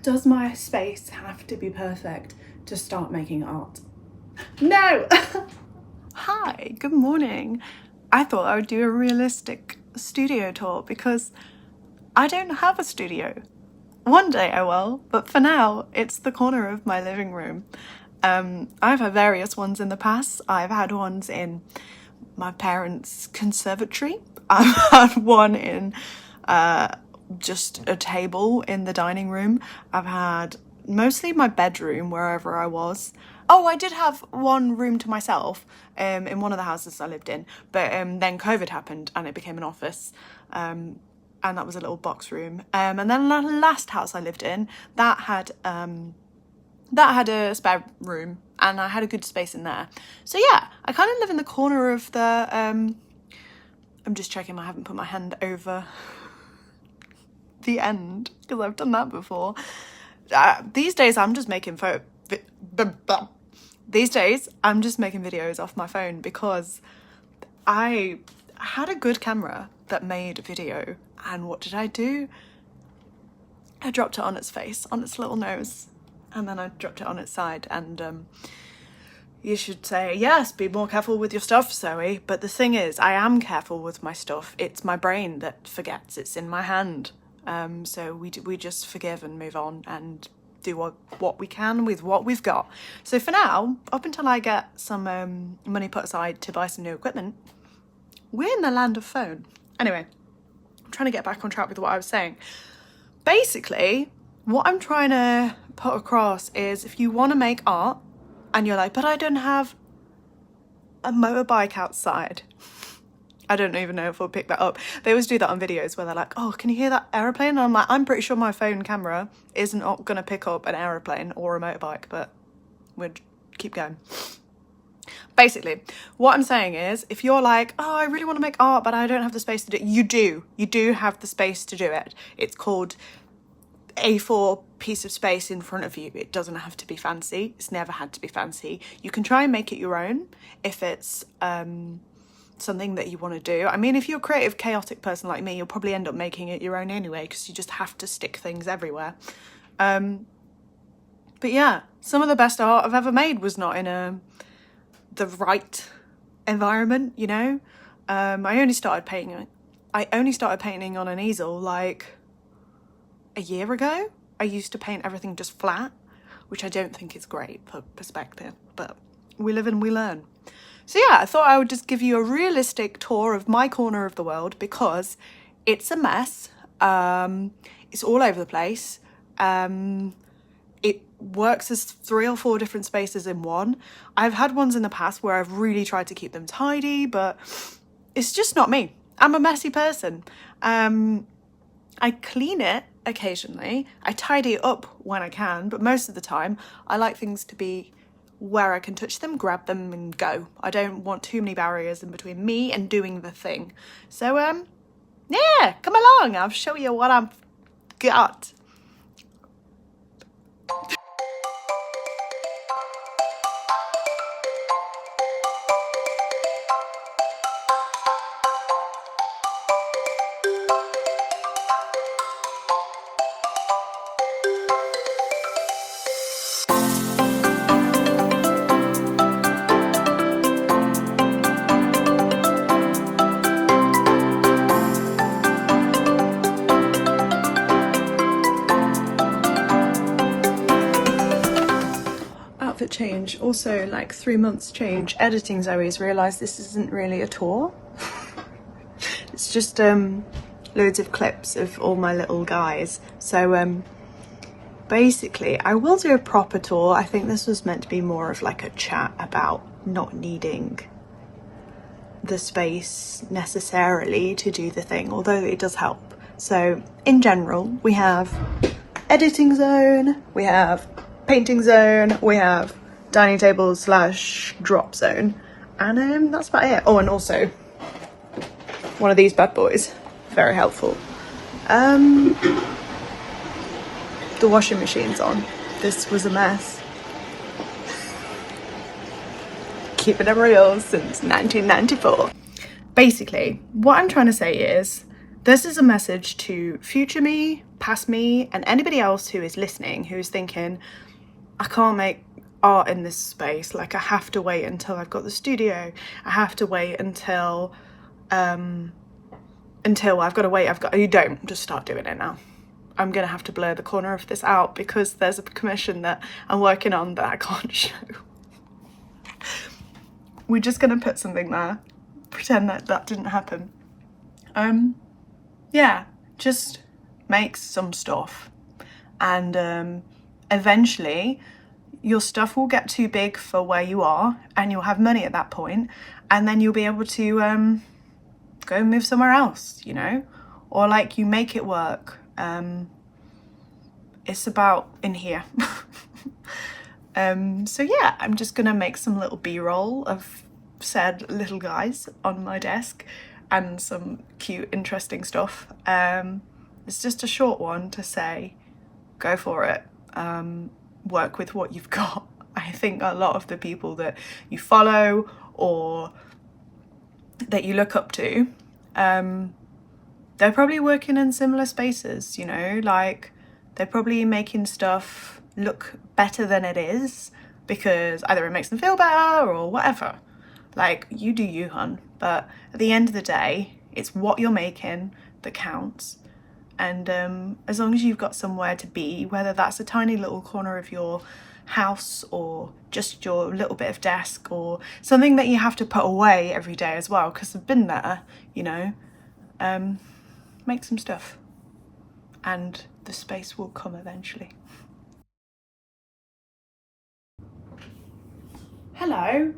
Does my space have to be perfect to start making art? No! Hi, good morning. I thought I would do a realistic studio tour because I don't have a studio. One day I will, but for now, it's the corner of my living room. I've had various ones in the past. I've had ones in my parents' conservatory. I've had one in just a table in the dining room. I've had mostly my bedroom wherever I was. Oh, I did have one room to myself in one of the houses I lived in, but then COVID happened and it became an office. And that was a little box room. And then the last house I lived in, that had a spare room and I had a good space in there. So yeah, I kind of live in the corner of the, I'm just checking I haven't put my hand over the end because I've done that before. These days I'm just making videos off my phone because I had a good camera that made video, and what did I do? I dropped it on its face, on its little nose, and then I dropped it on its side. And you should say, yes, be more careful with your stuff, Zoe. But the thing is, I am careful with my stuff. It's my brain that forgets. It's in my hand. So we just forgive and move on and do what we can with what we've got. So for now, up until I get some money put aside to buy some new equipment, we're in the land of phone. Anyway, I'm trying to get back on track with what I was saying. Basically, what I'm trying to put across is if you want to make art and you're like, but I don't have a motorbike outside. I don't even know if we'll pick that up. They always do that on videos where they're like, oh, can you hear that aeroplane? And I'm like, I'm pretty sure my phone camera isn't going to pick up an aeroplane or a motorbike, but we'll keep going. Basically, what I'm saying is, if you're like, oh, I really want to make art, but I don't have the space to do it, you do. You do have the space to do it. It's called A4 piece of space in front of you. It doesn't have to be fancy. It's never had to be fancy. You can try and make it your own if it's something that you want to do. I mean, if you're a creative, chaotic person like me, you'll probably end up making it your own anyway, because you just have to stick things everywhere. But yeah, some of the best art I've ever made was not in the right environment, you know. I only started painting on an easel like a year ago. I used to paint everything just flat, which I don't think is great for perspective, but we live and we learn. So yeah, I thought I would just give you a realistic tour of my corner of the world because it's a mess. It's all over the place. It works as 3 or 4 different spaces in one. I've had ones in the past where I've really tried to keep them tidy, but it's just not me. I'm a messy person. I clean it occasionally. I tidy it up when I can, but most of the time I like things to be where I can touch them, grab them and go. I don't want too many barriers in between me and doing the thing. So yeah, come along, I'll show you what I've got. Outfit change, also like 3 months change. Editing Zoe's realised this isn't really a tour. It's just loads of clips of all my little guys. So basically I will do a proper tour. I think this was meant to be more of like a chat about not needing the space necessarily to do the thing, although it does help. So in general, we have editing zone, we have painting zone, we have dining table / drop zone, and that's about it. Oh, and also one of these bad boys, very helpful. The washing machine's on. This was a mess. Keeping it real since 1994. Basically, what I'm trying to say is This is a message to future me, past me, and anybody else who is listening, who is thinking, I can't make art in this space, like I have to wait until I've got the studio, I have to wait until I've got to wait, you don't, just start doing it now. I'm gonna have to blur the corner of this out because there's a commission that I'm working on that I can't show. We're just gonna put something there, pretend that that didn't happen. Yeah, just make some stuff, and eventually your stuff will get too big for where you are and you'll have money at that point, and then you'll be able to go and move somewhere else, you know, or like you make it work. It's about in here. So yeah, I'm just gonna make some little b-roll of said little guys on my desk and some cute interesting stuff. It's just a short one to say go for it, work with what you've got. I think a lot of the people that you follow or that you look up to, they're probably working in similar spaces, you know, like they're probably making stuff look better than it is because either it makes them feel better or whatever. Like, you do you, hun. But at the end of the day, it's what you're making that counts. And as long as you've got somewhere to be, whether that's a tiny little corner of your house or just your little bit of desk or something that you have to put away every day as well, because I've been there, you know, make some stuff and the space will come eventually. Hello,